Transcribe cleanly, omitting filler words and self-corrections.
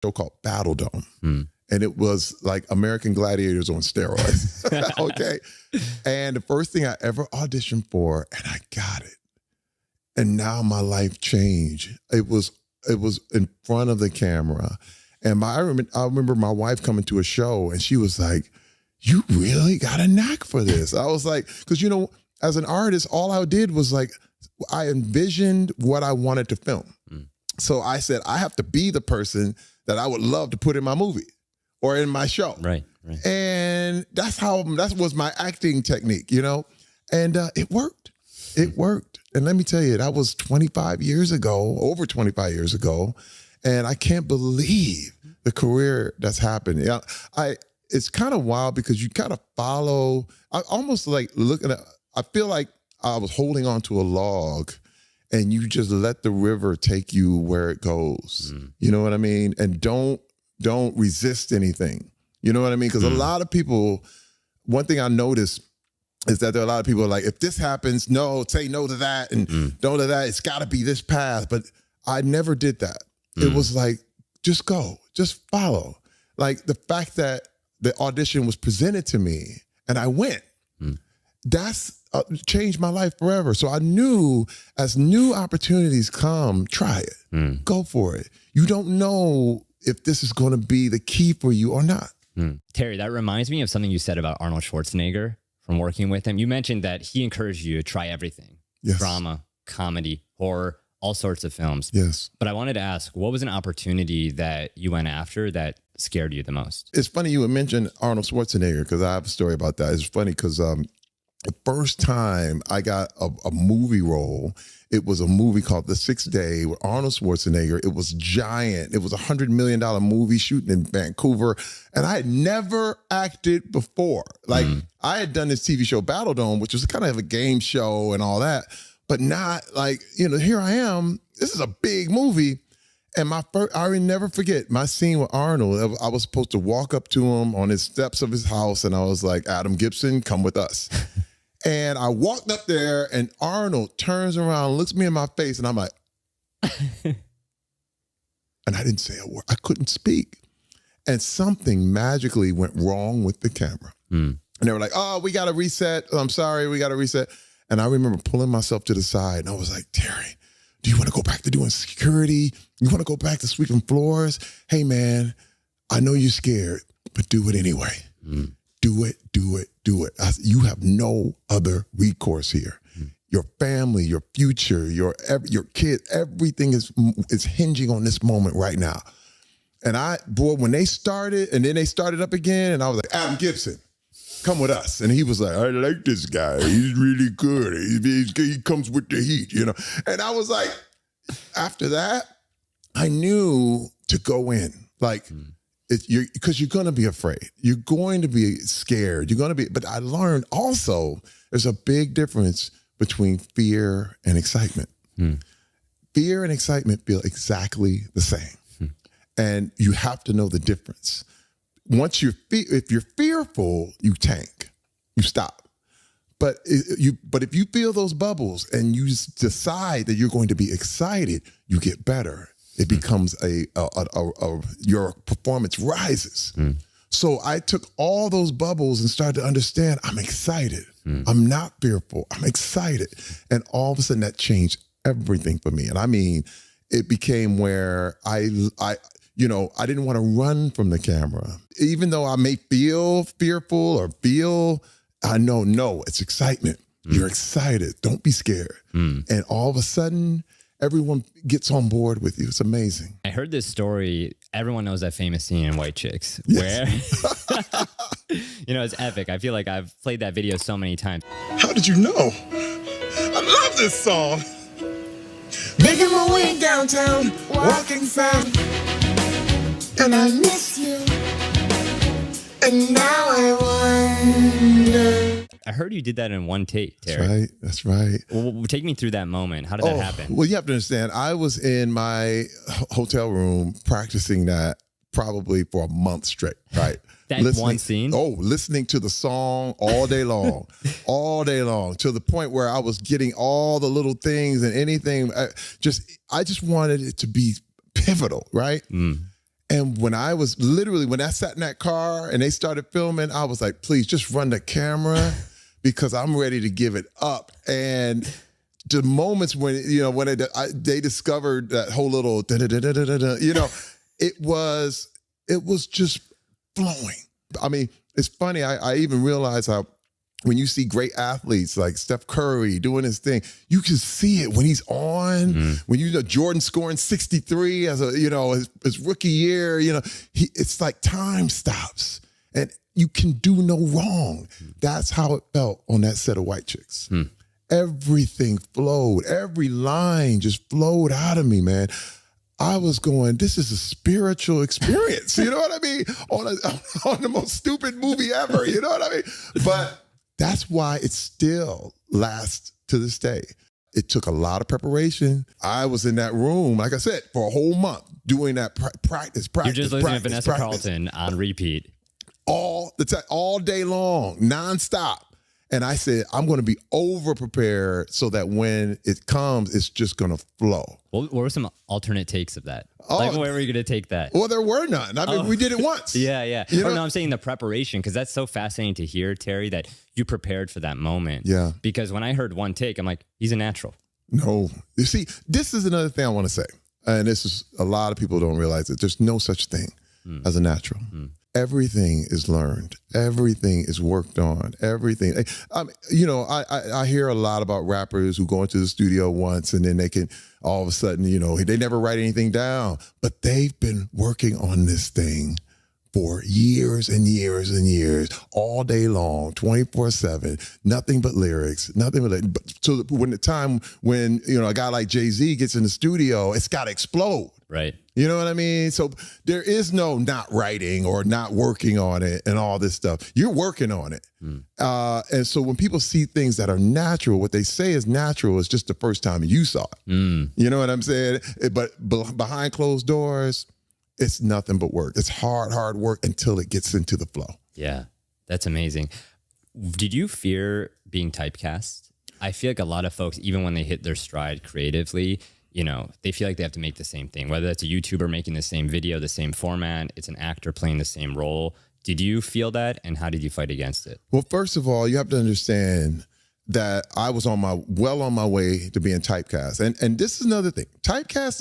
show called Battle Dome. And it was like American Gladiators on steroids. Okay. And the first thing I ever auditioned for, and I got it. And now my life changed. It was in front of the camera. And I remember my wife coming to a show and she was like, "You really got a knack for this." I was like, because, you know, as an artist, all I did was like, I envisioned what I wanted to film. So I said, I have to be the person that I would love to put in my movie or in my show. Right. And that was my acting technique, you know? And it worked. It worked. And let me tell you, that was 25 years ago, over 25 years ago. And I can't believe the career that's happened. Yeah, it's kind of wild because you kind of follow, I almost like looking at, I feel like I was holding on to a log and you just let the river take you where it goes. You know what I mean? And don't resist anything. You know what I mean? Because a lot of people, one thing I noticed is that there are a lot of people like, if this happens, no, say no to that and no to that. It's got to be this path. But I never did that. It was like, just go, just follow. Like the fact that the audition was presented to me and I went, that's changed my life forever. So I knew as new opportunities come, try it, go for it. You don't know if this is going to be the key for you or not. Terry, that reminds me of something you said about Arnold Schwarzenegger from working with him. You mentioned that he encouraged you to try everything. Yes. Drama, comedy, horror, all sorts of films. Yes. But I wanted to ask, what was an opportunity that you went after that scared you the most? It's funny you would mention Arnold Schwarzenegger because I have a story about that. It's funny because the first time I got a movie role, it was a movie called The Sixth Day with Arnold Schwarzenegger. It was giant. It was $100 million movie shooting in Vancouver. And I had never acted before. Like I had done this TV show Battle Dome, which was kind of a game show and all that, but not like, you know, here I am. This is a big movie. And I will never forget my scene with Arnold. I was supposed to walk up to him on his steps of his house. And I was like, "Adam Gibson, come with us." And I walked up there and Arnold turns around, looks me in my face, and I'm like, and I didn't say a word. I couldn't speak. And something magically went wrong with the camera. And they were like, "Oh, we got to reset. I'm sorry, we got to reset." And I remember pulling myself to the side and I was like, "Terry, do you want to go back to doing security? You want to go back to sweeping floors? Hey, man, I know you're scared, but do it anyway. Do it, do it, do it. You have no other recourse here. Your family, your future, your kids, everything is hinging on this moment right now." And when they started and then they started up again, and I was like, "Adam Gibson, come with us." And he was like, "I like this guy. He's really good. He comes with the heat, you know." And I was like, after that, I knew to go in. Like, because you're going to be afraid. You're going to be scared. But I learned also there's a big difference between fear and excitement. Fear and excitement feel exactly the same. And you have to know the difference. If you're fearful, you tank, you stop. But if you feel those bubbles and you decide that you're going to be excited, you get better. It becomes your performance rises. So I took all those bubbles and started to understand I'm excited. I'm not fearful. I'm excited. And all of a sudden that changed everything for me. And I mean, it became where I didn't want to run from the camera. Even though I may feel fearful or I know, no, it's excitement. You're excited. Don't be scared. And all of a sudden, everyone gets on board with you. It's amazing. I heard this story. Everyone knows that famous scene in White Chicks Yes. where, it's epic. I feel like I've played that video so many times. How did you know? I love this song. Making my way downtown, walking sad, and I miss you. And now I wonder. I heard you did that in one take, Terry. That's right. Well, take me through that moment. How did that happen? Well, you have to understand, I was in my hotel room practicing that probably for a month straight, right? One scene? Listening to the song all day long, to the point where I was getting all the little things and anything. I just wanted it to be pivotal, right? And when I sat in that car and they started filming, I was like, please just run the camera because I'm ready to give it up. And the moments when, they discovered that whole little, it was just flowing. I mean, it's funny. I even realized how when you see great athletes like Steph Curry doing his thing, you can see it when he's on. When Jordan scoring 63 as his rookie year, it's like time stops and you can do no wrong. That's how it felt on that set of White Chicks. Everything flowed. Every line just flowed out of me, man. I was going, this is a spiritual experience. You know what I mean? On the most stupid movie ever. You know what I mean? But that's why it still lasts to this day. It took a lot of preparation. I was in that room, like I said, for a whole month doing that practice. You're just listening to Vanessa Carlton on repeat. All the time, all day long, nonstop. And I said, I'm going to be over prepared so that when it comes, it's just going to flow. What were some alternate takes of that? Oh, like, where were you going to take that? Well, there were none. I mean, we did it once. Yeah. No, I'm saying the preparation, because that's so fascinating to hear, Terry, that you prepared for that moment. Yeah. Because when I heard one take, I'm like, he's a natural. No. You see, this is another thing I want to say. And this is, a lot of people don't realize it. There's no such thing as a natural. Everything is learned. Everything is worked on. Everything. I hear a lot about rappers who go into the studio once and then they can all of a sudden, they never write anything down, but they've been working on this thing for years and years and years, all day long, 24/7, nothing but lyrics, nothing but. So when a guy like Jay-Z gets in the studio, it's got to explode. Right. You know what I mean? So there is no not writing or not working on it and all this stuff. You're working on it. And so when people see things that are natural, what they say is natural is just the first time you saw it. You know what I'm saying? But behind closed doors, it's nothing but work. It's hard work until it gets into the flow. Yeah, that's amazing. Did you fear being typecast? I feel like a lot of folks, even when they hit their stride creatively, they feel like they have to make the same thing, whether that's a YouTuber making the same video, the same format, it's an actor playing the same role. Did you feel that? And how did you fight against it? Well, first of all, you have to understand that I was well on my way to being typecast. And this is another thing. Typecast